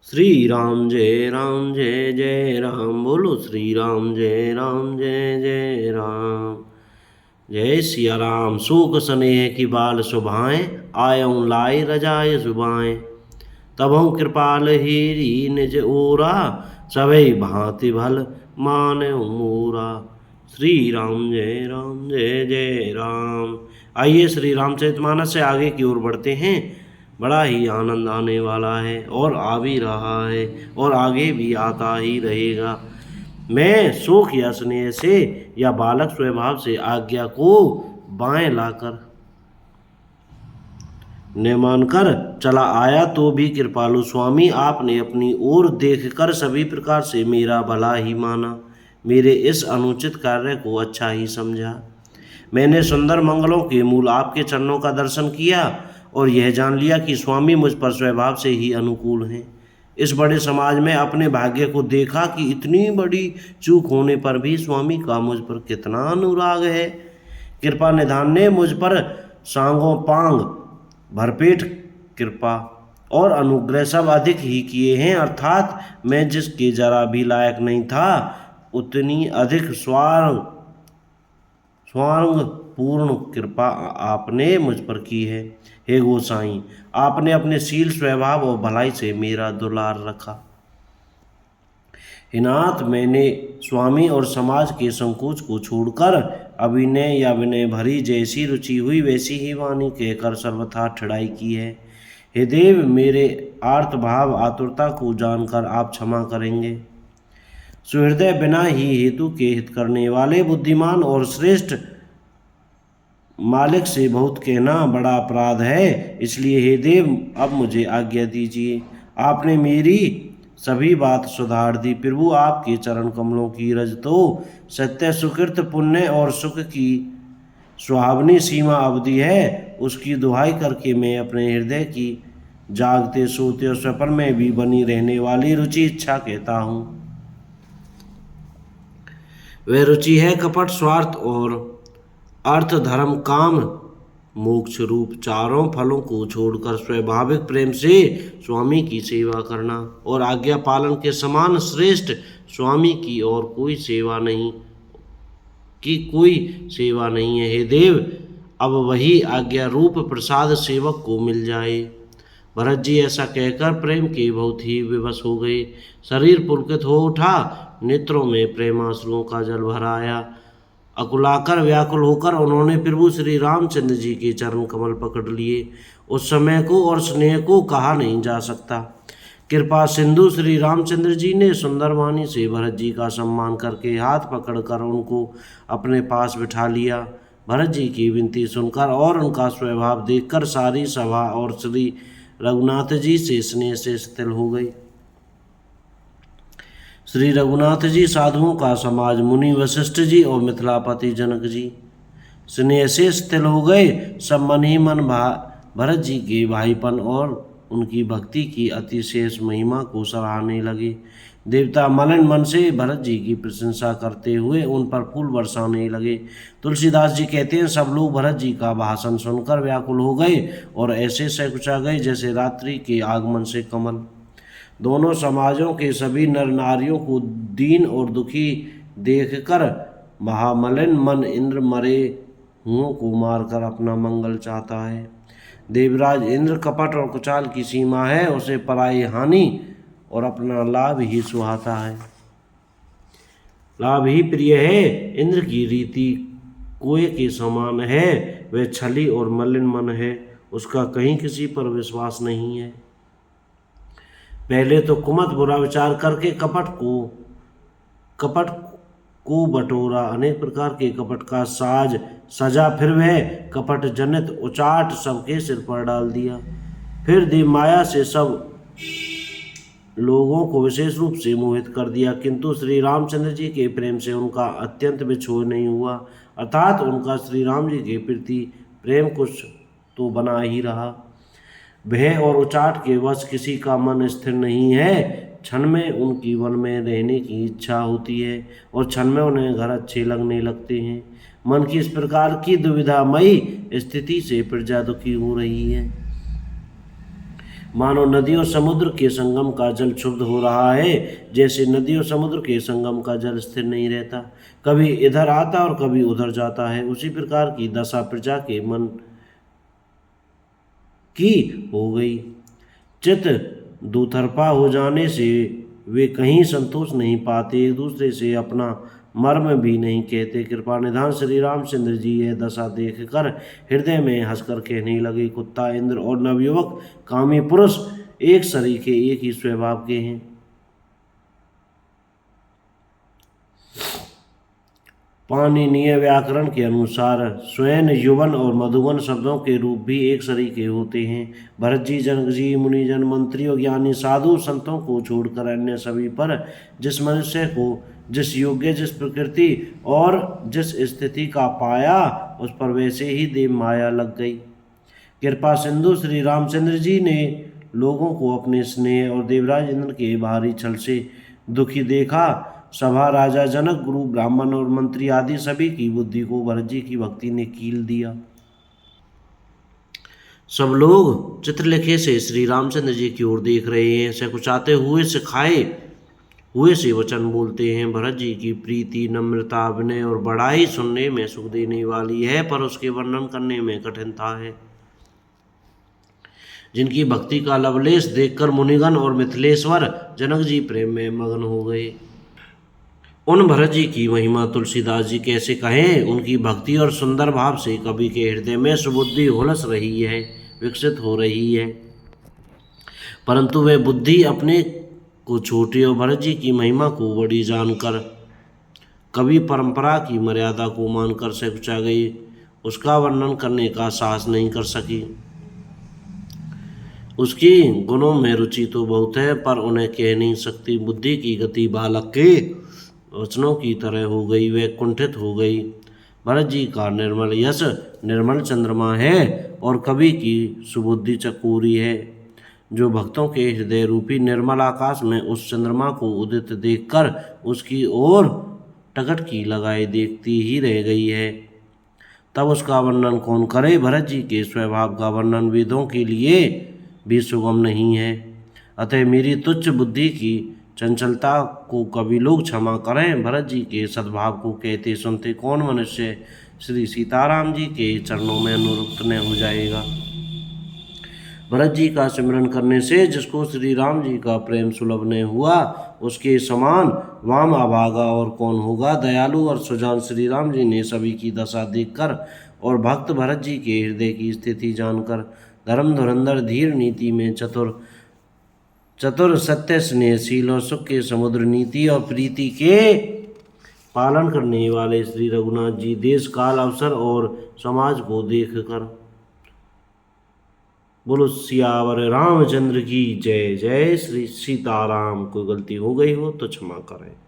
श्री राम जय जय राम। बोलो श्री राम जय जय राम। जय सिया राम। शोक स्नेह की बाल सुभाएं, आयऊँ लाई रजाय सुबाएं। तबहु कृपाल हेरी निज ओरा, सभई भांति भल मानहु मोरा। श्री राम जय जय राम। आइए श्री रामचरितमानस से आगे की ओर बढ़ते हैं। बड़ा ही आनंद आने वाला है और आ भी रहा है और आगे भी आता ही रहेगा। मैं शोक या स्नेह से या बालक स्वभाव से आज्ञा को बाएं लाकर ने मानकर चला आया, तो भी कृपालु स्वामी आपने अपनी ओर देखकर सभी प्रकार से मेरा भला ही माना, मेरे इस अनुचित कार्य को अच्छा ही समझा। मैंने सुंदर मंगलों के मूल आपके चरणों का दर्शन किया और यह जान लिया कि स्वामी मुझ पर स्वभाव से ही अनुकूल हैं। इस बड़े समाज में अपने भाग्य को देखा कि इतनी बड़ी चूक होने पर भी स्वामी का मुझ पर कितना अनुराग है। कृपा निधान ने मुझ पर सांगों पांग भरपेट कृपा और अनुग्रह सब अधिक ही किए हैं, अर्थात मैं जिसके जरा भी लायक नहीं था उतनी अधिक स्वार्ग पूर्ण कृपा आपने मुझ पर की है। हे गोसाई, आपने अपने शील स्वभाव और भलाई से मेरा दुलार रखा। हे नाथ, मैंने स्वामी और समाज के संकोच को छोड़कर अभिनय या विनय भरी जैसी रुचि हुई वैसी ही वाणी कहकर सर्वथा ठड़ाई की है। हे देव, मेरे आर्त भाव आतुरता को जानकर आप क्षमा करेंगे। सुहृदय बिना ही हेतु के हित करने वाले बुद्धिमान और श्रेष्ठ मालिक से बहुत कहना बड़ा अपराध है, इसलिए हे देव अब मुझे आज्ञा दीजिए। आपने मेरी सभी बात सुधार दी। प्रभु, आपके चरण कमलों की रज तो सत्य सुकृत पुण्य और सुख की सुहावनी सीमा अवधि है, उसकी दुहाई करके मैं अपने हृदय की जागते सोते और स्वप्न में भी बनी रहने वाली रुचि इच्छा कहता हूँ। वह रुचि है कपट स्वार्थ और अर्थ धर्म काम मोक्ष रूप चारों फलों को छोड़कर स्वाभाविक प्रेम से स्वामी की सेवा करना और आज्ञा पालन के समान श्रेष्ठ स्वामी की और कोई सेवा नहीं है। हे देव, अब वही आज्ञा रूप प्रसाद सेवक को मिल जाए। भरत जी ऐसा कहकर प्रेम के बहुत ही विवश हो गए। शरीर पुलकित हो उठा, नेत्रों में प्रेमाश्रुओं का जल भर आया। अकुलाकर व्याकुल होकर उन्होंने प्रभु श्री रामचंद्र जी के चरण कमल पकड़ लिए। उस समय को और स्नेह को कहा नहीं जा सकता। कृपा सिंधु श्री रामचंद्र जी ने सुंदर वाणी से भरत जी का सम्मान करके हाथ पकड़कर उनको अपने पास बिठा लिया। भरत जी की विनती सुनकर और उनका स्वभाव देखकर सारी सभा और श्री रघुनाथ जी से स्नेह से शिथिल हो गई। श्री रघुनाथ जी, साधुओं का समाज, मुनि वशिष्ठ जी और मिथिलापति जनक जी स्नेह से शिथिल हो गए। सब मन ही मन भरत जी के भाईपन और उनकी भक्ति की अतिशेष महिमा को सराहने लगे। देवता मलिन मन से भरत जी की प्रशंसा करते हुए उन पर फूल बरसाने लगे। तुलसीदास जी कहते हैं, सब लोग भरत जी का भाषण सुनकर व्याकुल हो गए और ऐसे सकुचा गए जैसे रात्रि के आगमन से कमल। दोनों समाजों के सभी नर नारियों को दीन और दुखी देखकर महामलिन मन इंद्र मरे हुओं को मारकर अपना मंगल चाहता है। देवराज इंद्र कपट और कुचाल की सीमा है, उसे पराई हानि और अपना लाभ ही सुहाता है, लाभ ही प्रिय है। इंद्र की रीति कुएं के समान है, वह छली और मलिन मन है, उसका कहीं किसी पर विश्वास नहीं है। पहले तो कुमत बुरा विचार करके कपट को बटोरा, अनेक प्रकार के कपट का साज सजा, फिर वह कपट जनित उचाट सबके सिर पर डाल दिया। फिर देव माया से सब लोगों को विशेष रूप से मोहित कर दिया, किंतु श्री रामचंद्र जी के प्रेम से उनका अत्यंत बिछोह नहीं हुआ, अर्थात उनका श्री राम जी के प्रति प्रेम कुछ तो बना ही रहा। भय और उचाट के वश किसी का मन स्थिर नहीं है। क्षण में उनकी वन में रहने की इच्छा होती है और क्षण में उन्हें घर अच्छे लगने लगते हैं। मन की इस प्रकार की दुविधामयी स्थिति से प्रजा दुखी हो रही है। मानो नदी और समुद्र के संगम का जल क्षुब्ध हो रहा है, जैसे नदी और समुद्र के संगम का जल स्थिर नहीं रहता, कभी इधर आता और कभी उधर जाता है, उसी प्रकार की दशा प्रजा के मन की हो गई। चित्त दूतरफा हो जाने से वे कहीं संतोष नहीं पाते, एक दूसरे से अपना मर्म भी नहीं कहते। कृपा निधान श्री रामचंद्र जी यह दशा देखकर हृदय में हंसकर कहने लगे, कुत्ता, इंद्र और नवयुवक कामी पुरुष एक सरीखे, एक ही स्वभाव के हैं। पाणिनीय व्याकरण के अनुसार स्वयं, युवन और मधुवन शब्दों के रूप भी एक सरीके होते हैं। भरत जी, जनक जी, मुनिजन, मंत्री और ज्ञानी साधु संतों को छोड़कर अन्य सभी पर जिस मनुष्य को जिस योग्य, जिस प्रकृति और जिस स्थिति का पाया, उस पर वैसे ही देव माया लग गई। कृपा सिंधु श्री रामचंद्र जी ने लोगों को अपने स्नेह और देवराज इंद्र के भारी छल से दुखी देखा। सभा, राजा जनक, गुरु, ब्राह्मण और मंत्री आदि सभी की बुद्धि को भरत जी की भक्ति ने कील दिया। सब लोग चित्रलेखे से श्री रामचंद्र जी की ओर देख रहे हैं, सकुचाते हुए, सिखाए हुए से वचन बोलते हैं। भरत जी की प्रीति, नम्रता, विनय और बड़ाई सुनने में सुख देने वाली है, पर उसके वर्णन करने में कठिनता है। जिनकी भक्ति का लवलेश देखकर मुनिगण और मिथिलेश्वर जनक जी प्रेम में मग्न हो गए। उन भरत जी की महिमा तुलसीदास जी कैसे कहें। उनकी भक्ति और सुंदर भाव से कवि के हृदय में सुबुद्धि हुलस रही है, विकसित हो रही है, परंतु वह बुद्धि अपने को छोटी और भरत जी की महिमा को बड़ी जानकर कवि परंपरा की मर्यादा को मानकर सकुचा गई, उसका वर्णन करने का साहस नहीं कर सकी। उसकी गुणों में रुचि तो बहुत है, पर उन्हें कह नहीं सकती। बुद्धि की गति बालक के वचनों की तरह हो गई, वह कुंठित हो गई। भरत जी का निर्मल यश निर्मल चंद्रमा है और कवि की सुबुद्धि चकोरी है, जो भक्तों के हृदय रूपी निर्मल आकाश में उस चंद्रमा को उदित देखकर उसकी ओर टकटकी लगाए देखती ही रह गई है। तब उसका वर्णन कौन करे। भरत जी के स्वभाव का वर्णन वेदों के लिए भी सुगम नहीं है। अतः मेरी तुच्छ बुद्धि की चंचलता को कवि लोग क्षमा करें। भरत जी के सद्भाव को कहते सुनते कौन मनुष्य श्री सीताराम जी के चरणों में अनुरक्त न हो जाएगा। भरत जी का सिमरन करने से जिसको श्री राम जी का प्रेम सुलभ न हुआ, उसके समान वाम अभागा और कौन होगा। दयालु और सुजान श्री राम जी ने सभी की दशा देखकर और भक्त भरत जी के हृदय की स्थिति जानकर धर्म धुरंधर, धीर, नीति में चतुर, सत्य, स्नेहशील और सुख के समुद्र, नीति और प्रीति के पालन करने वाले श्री रघुनाथ जी देश, काल, अवसर और समाज को देखकर बोलो सियावर रामचंद्र की जय। जय श्री सीताराम। कोई गलती हो गई हो तो क्षमा करें।